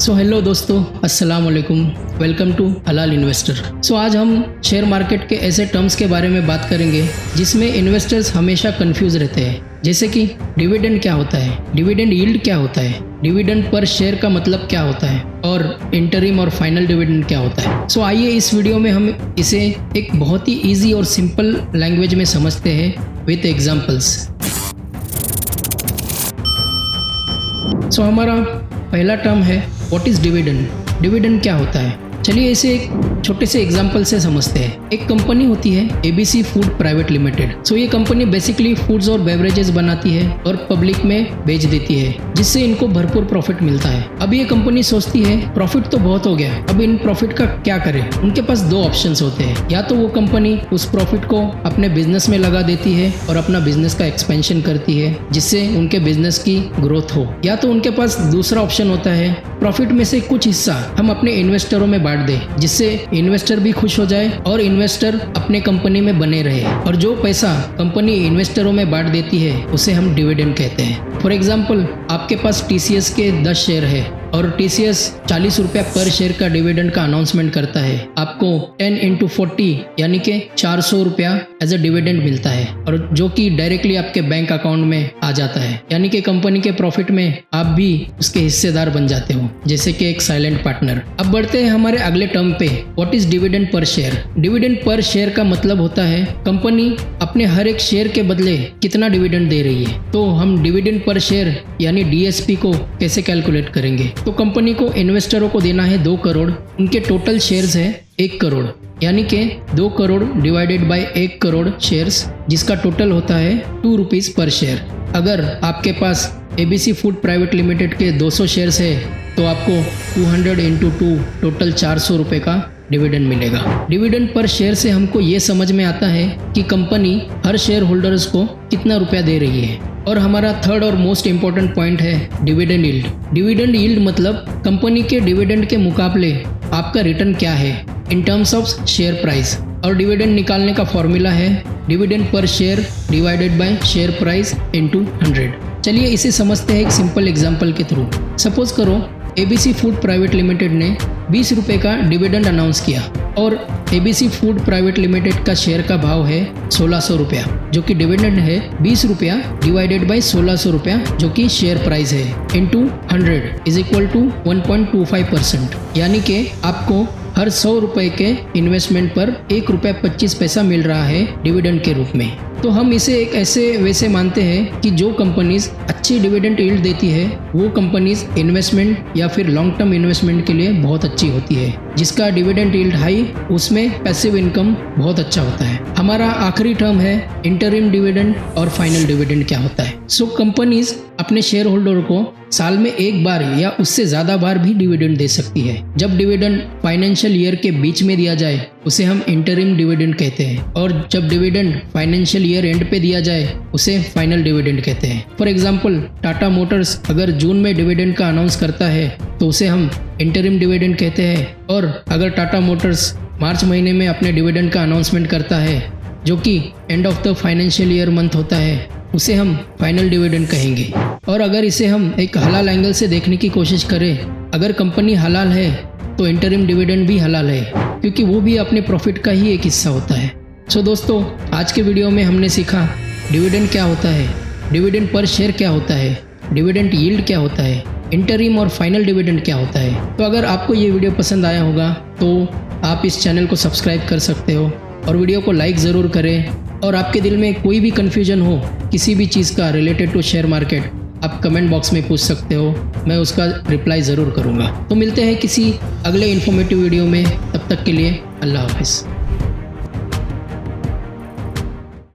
Hello दोस्तों, अस्सलाम वालेकुम। वेलकम टू हलाल इन्वेस्टर। आज हम शेयर मार्केट के ऐसे टर्म्स के बारे में बात करेंगे जिसमें इन्वेस्टर्स हमेशा कंफ्यूज रहते हैं, जैसे कि डिविडेंड क्या होता है, डिविडेंड यील्ड क्या होता है, डिविडेंड पर शेयर का मतलब क्या होता है और इंटरिम और फाइनल डिविडेंड क्या होता है। आइए इस वीडियो में हम इसे एक बहुत ही ईजी और सिंपल लैंग्वेज में समझते हैं विथ एग्जाम्पल्स। हमारा पहला टर्म है व्हाट इज डिविडेंड। डिविडेंड क्या होता है, चलिए इसे एक छोटे से एग्जांपल से समझते हैं। एक कंपनी होती है ABC फूड प्राइवेट लिमिटेड। ये कंपनी बेसिकली फूड्स और बेवरेजेस बनाती है और पब्लिक में बेच देती है, जिससे इनको भरपूर प्रॉफिट मिलता है। अब ये कंपनी सोचती है प्रॉफिट तो बहुत हो गया, अब इन प्रॉफिट का क्या करें। उनके पास दो ऑप्शंस होते हैं, या तो वो कंपनी उस प्रॉफिट को अपने बिजनेस में लगा देती है और अपना बिजनेस का एक्सपेंशन करती है, जिससे उनके बिजनेस की ग्रोथ हो, या तो उनके पास दूसरा ऑप्शन होता है प्रॉफिट में से कुछ हिस्सा हम अपने इन्वेस्टरों में बांट दें, जिससे इन्वेस्टर भी खुश हो जाए और इन्वेस्टर अपने कंपनी में बने रहे। और जो पैसा कंपनी इन्वेस्टरों में बांट देती है उसे हम डिविडेंड कहते हैं। फॉर एग्जाम्पल, आपके पास TCS के 10 शेयर है और TCS 40 रुपया पर शेयर का डिविडेंड का अनाउंसमेंट करता है। आपको 10 × 40 यानी कि 400 रुपया एज अ डिविडेंड मिलता है, और जो कि डायरेक्टली आपके बैंक अकाउंट में आ जाता है, यानी कि कंपनी के प्रॉफिट में आप भी उसके हिस्सेदार बन जाते हो, जैसे कि एक साइलेंट पार्टनर। अब बढ़ते हैं हमारे अगले टर्म पे, what is dividend per share. Dividend per share का मतलब होता है कंपनी अपने हर एक शेयर के बदले कितना डिविडेंड दे रही है। तो हम डिविडेंड पर शेयर यानी DSP को कैसे कैलकुलेट करेंगे। तो कंपनी को इन्वेस्टरों को देना है 2 करोड़, उनके टोटल शेयर्स है 1 करोड़, यानी कि 2 crore divided by 1 crore shares, जिसका टोटल होता है 2 रुपीज़ पर शेयर। अगर आपके पास ABC फूड प्राइवेट लिमिटेड के 200 शेयर्स है तो आपको 200 × 2 टोटल 400 रुपये का डिविडेंड मिलेगा। डिविडेंड पर शेयर से हमको ये समझ में आता है कि कंपनी हर शेयर होल्डर्स को कितना रुपया दे रही है। और हमारा थर्ड और मोस्ट इम्पोर्टेंट पॉइंट है डिविडेंड यील्ड। डिविडेंड यील्ड मतलब कंपनी के डिविडेंड के मुकाबले आपका रिटर्न क्या है in terms of share price. और डिविडेंड निकालने का फॉर्मूला है dividend per share divided by share price × 100। चलिए इसे समझते हैं एक सिंपल एग्जांपल के थ्रू। सपोज करो ABC फूड प्राइवेट लिमिटेड ने 20 रुपये का डिविडेंड अनाउंस किया और ABC फूड प्राइवेट लिमिटेड का शेयर का भाव है 1600 रुपया, जो कि डिविडेंड है 20 रुपया डिवाइडेड बाय 1600 रुपया, जो कि शेयर प्राइस है, × 100 इज इक्वल टू 1.25%, यानी कि आपको हर 100 रुपये के इन्वेस्टमेंट पर 1 रुपया 25 पैसा मिल रहा है डिविडेंड के रूप में। तो हम इसे एक ऐसे वैसे मानते हैं कि जो कंपनीज अच्छी डिविडेंड यील्ड देती है वो कंपनीज इन्वेस्टमेंट या फिर लॉन्ग टर्म इन्वेस्टमेंट के लिए बहुत अच्छी होती है। जिसका डिविडेंड यील्ड हाई, उसमें पैसिव इनकम बहुत अच्छा होता है। हमारा आखिरी टर्म है इंटरिम डिविडेंड और फाइनल डिविडेंड क्या होता है। कंपनीज अपने शेयर होल्डर को साल में एक बार या उससे ज़्यादा बार भी डिविडेंड दे सकती है। जब डिविडेंड फाइनेंशियल ईयर के बीच में दिया जाए उसे हम इंटरिम डिविडेंड कहते हैं, और जब डिविडेंड फाइनेंशियल ईयर एंड पे दिया जाए उसे फाइनल डिविडेंड कहते हैं। फॉर एग्जांपल, टाटा मोटर्स अगर जून में डिविडेंड का अनाउंस करता है तो उसे हम इंटरिम डिविडेंड कहते हैं, और अगर टाटा मोटर्स मार्च महीने में अपने डिविडेंड का अनाउंसमेंट करता है, जो कि end of the financial year month होता है, उसे हम फाइनल डिविडेंड कहेंगे। और अगर इसे हम एक हलाल एंगल से देखने की कोशिश करें, अगर कंपनी हलाल है तो इंटरिम डिविडेंड भी हलाल है, क्योंकि वो भी अपने प्रॉफिट का ही एक हिस्सा होता है। दोस्तों, आज के वीडियो में हमने सीखा डिविडेंड क्या होता है, डिविडेंड पर शेयर क्या होता है, डिविडेंड यील्ड क्या होता है, इंटरिम और फाइनल डिविडेंड क्या होता है। तो अगर आपको ये वीडियो पसंद आया होगा तो आप इस चैनल को सब्सक्राइब कर सकते हो और वीडियो को लाइक ज़रूर करें। और आपके दिल में कोई भी कन्फ्यूजन हो किसी भी चीज़ का रिलेटेड टू शेयर मार्केट, आप कमेंट बॉक्स में पूछ सकते हो, मैं उसका रिप्लाई ज़रूर करूँगा। तो मिलते हैं किसी अगले इन्फॉर्मेटिव वीडियो में, तब तक के लिए अल्लाह हाफिज़।